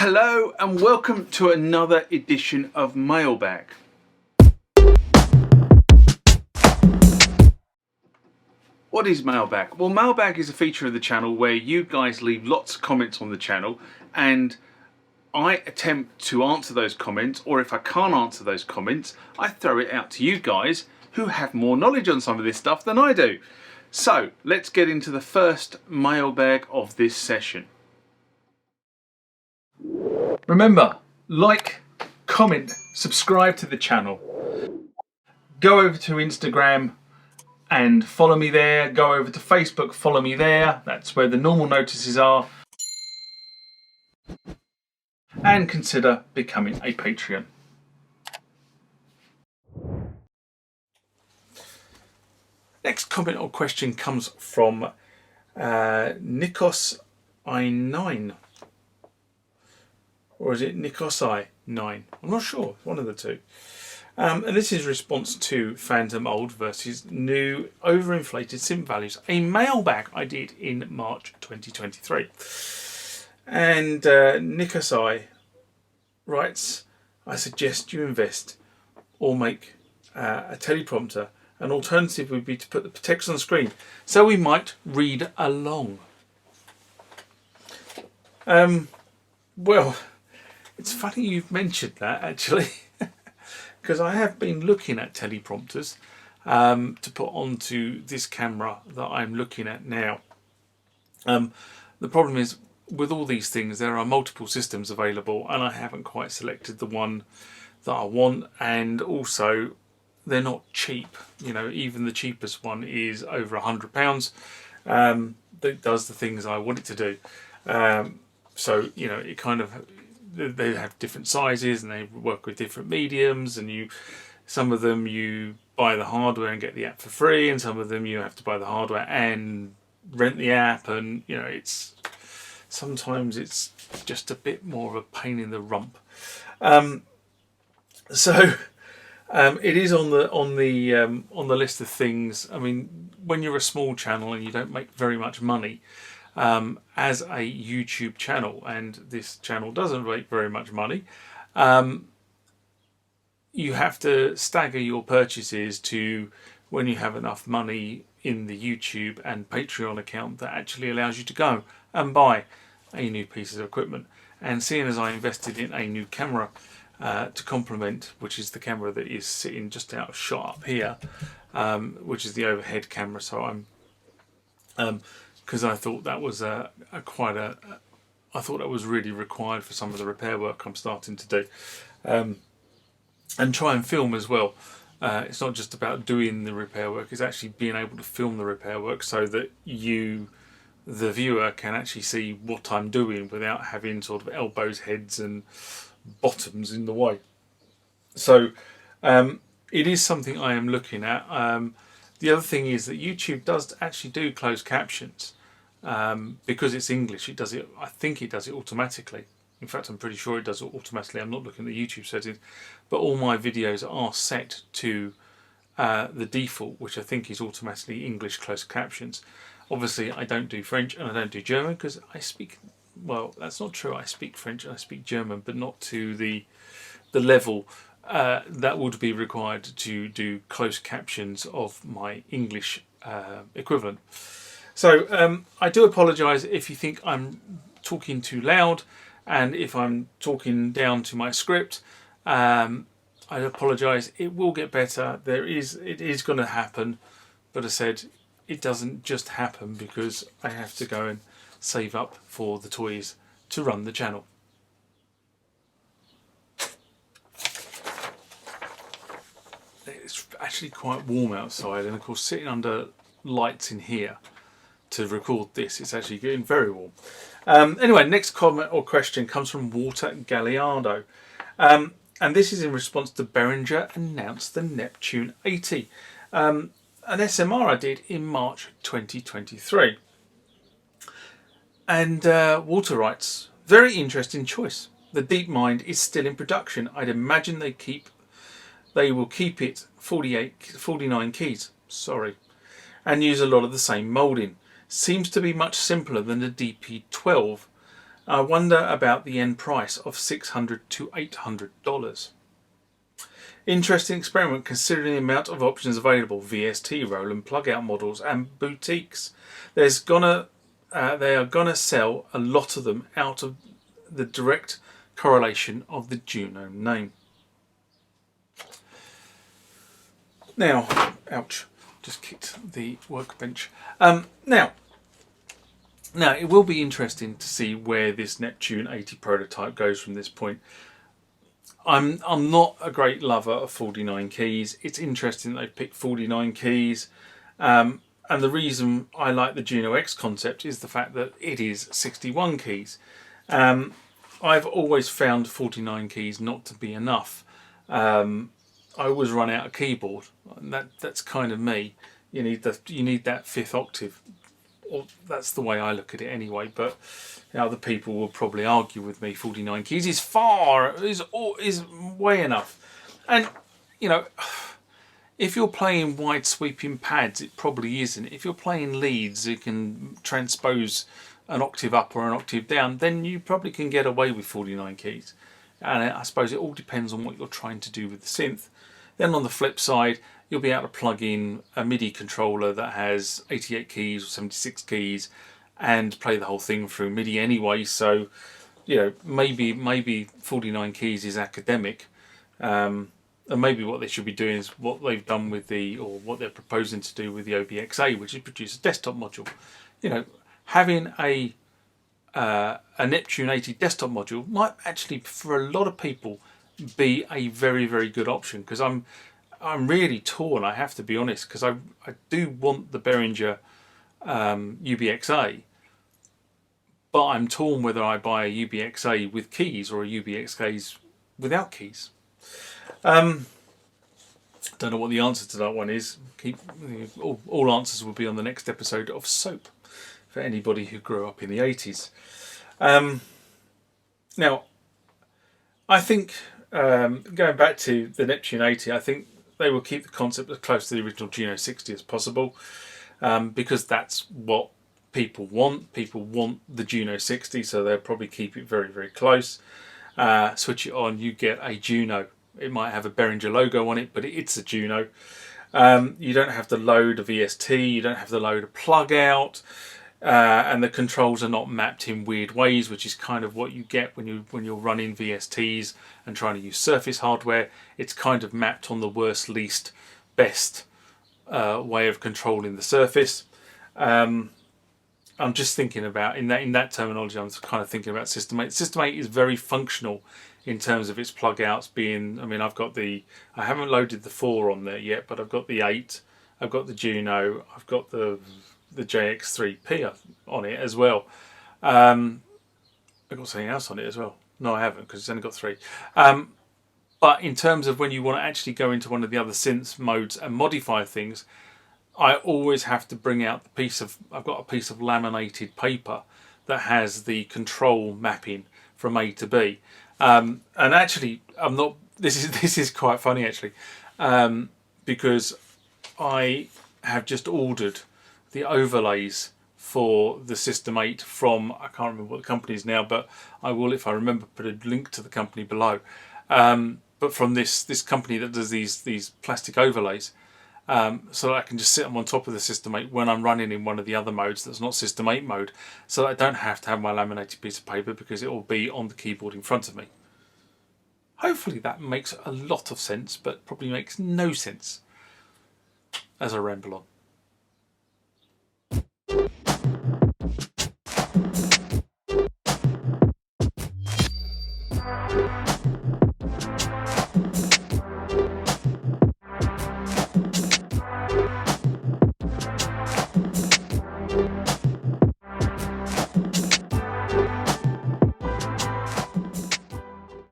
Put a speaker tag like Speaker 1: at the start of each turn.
Speaker 1: Hello and welcome to another edition of Mailbag. What is Mailbag? Well, Mailbag is a feature of the channel where you guys leave lots of comments on the channel and I attempt to answer those comments, or if I can't answer those comments, I throw it out to you guys who have more knowledge on some of this stuff than I do. So let's get into the first mailbag of this session. Remember, like, comment, subscribe to the channel. Go over to Instagram and follow me there. Go over to Facebook, follow me there. That's where the normal notices are. And consider becoming a Patreon. Next comment or question comes from Nikos-I9. Or is it Nikos-I9? I'm not sure, one of the two. And this is response to Phantom Old versus New Overinflated Sim Values, a mailbag I did in March 2023. And Nikos-I writes, I suggest you invest or make a teleprompter. An alternative would be to put the text on the screen so we might read along. Well, it's funny you've mentioned that actually, because I have been looking at teleprompters to put onto this camera that I'm looking at now. The problem is with all these things there are multiple systems available and I haven't quite selected the one that I want, and also they're not cheap. You know, even the cheapest one is over £100 that does the things I want it to do. So, you know, it kind of, they have different sizes and they work with different mediums, and some of them you buy the hardware and get the app for free, and some of them you have to buy the hardware and rent the app, and you know, sometimes it's just a bit more of a pain in the rump. So it is on the list of things. I mean, when you're a small channel and you don't make very much money as a YouTube channel, and this channel doesn't make very much money, you have to stagger your purchases to when you have enough money in the YouTube and Patreon account that actually allows you to go and buy a new piece of equipment. And seeing as I invested in a new camera to complement, which is the camera that is sitting just out of shot up here, which is the overhead camera, so I'm because I thought that was I thought that was really required for some of the repair work I'm starting to do, and try and film as well. It's not just about doing the repair work, it's actually being able to film the repair work so that you, the viewer, can actually see what I'm doing without having sort of elbows, heads and bottoms in the way. So it is something I am looking at. The other thing is that YouTube does actually do closed captions. Because it's English, it does it. I think it does it automatically. In fact, I'm pretty sure it does it automatically. I'm not looking at the YouTube settings, but all my videos are set to the default, which I think is automatically English closed captions. Obviously, I don't do French and I don't do German because I speak. Well, that's not true. I speak French and I speak German, but not to the level that would be required to do closed captions of my English equivalent. So I do apologise if you think I'm talking too loud and if I'm talking down to my script. I apologise. It will get better. It is going to happen, but I said it doesn't just happen because I have to go and save up for the toys to run the channel. It's actually quite warm outside, and of course sitting under lights in here to record this, it's actually getting very warm. Anyway, next comment or question comes from Walter Galliardo, and this is in response to Behringer announced the Neptune-80, an SMR I did in March 2023. And Walter writes, very interesting choice. The DeepMind is still in production. I'd imagine they will keep it 49 keys, and use a lot of the same moulding. Seems to be much simpler than the DP12 I wonder about the end price of $600 to $800. Interesting experiment considering the amount of options available: VST, Roland plug-out models, and boutiques. They are gonna sell a lot of them out of the direct correlation of the Juno name. Now, ouch, just kicked the workbench. Now, it will be interesting to see where this Neptune-80 prototype goes from this point. I'm not a great lover of 49 keys. It's interesting that they've picked 49 keys. And the reason I like the Juno X concept is the fact that it is 61 keys. I've always found 49 keys not to be enough. I always run out of keyboard, and that's kind of me. You need that fifth octave. Or that's the way I look at it anyway. But other people will probably argue with me. 49 keys is way enough. And if you're playing wide sweeping pads, it probably isn't. If you're playing leads, you can transpose an octave up or an octave down, then you probably can get away with 49 keys. And I suppose it all depends on what you're trying to do with the synth. Then on the flip side, you'll be able to plug in a MIDI controller that has 88 keys or 76 keys and play the whole thing through MIDI anyway. So, maybe 49 keys is academic. And maybe what they should be doing is what they've done with what they're proposing to do with the OBXA, which is produce a desktop module. Having a Neptune-80 desktop module might actually, for a lot of people, be a very, very good option, because I'm really torn, I have to be honest, because I do want the Behringer UBXA, but I'm torn whether I buy a UBXA with keys or a UBXA without keys. Don't know what the answer to that one is. All answers will be on the next episode of Soap for anybody who grew up in the 80s. Now, I think going back to the Neptune-80, I think they will keep the concept as close to the original Juno-60 as possible, because that's what people want. People want the Juno-60, so they'll probably keep it very, very close. Switch it on, you get a Juno. It might have a Behringer logo on it, but it's a Juno. You don't have to load a VST, you don't have to load a plug out, and the controls are not mapped in weird ways, which is kind of what you get when you're running VSTs and trying to use Surface hardware. It's kind of mapped on the worst, least, best way of controlling the Surface. I'm just thinking about in that terminology. I'm kind of thinking about System 8. System 8 is very functional in terms of its plug outs being. I mean, I haven't loaded the 4 on there yet, but I've got the 8, I've got the Juno, I've got the JX3P on it as well. I've got something else on it as well. No, I haven't, because it's only got 3. But in terms of when you want to actually go into one of the other synth modes and modify things, I always have to bring out I've got a piece of laminated paper that has the control mapping from A to B. And actually, this is quite funny actually, because I have just ordered the overlays for the System 8 from, I can't remember what the company is now, but I will, if I remember, put a link to the company below. But from this company that does these plastic overlays, so that I can just sit them on top of the System 8 when I'm running in one of the other modes that's not System 8 mode, so that I don't have to have my laminated piece of paper, because it will be on the keyboard in front of me. Hopefully that makes a lot of sense, but probably makes no sense as I ramble on.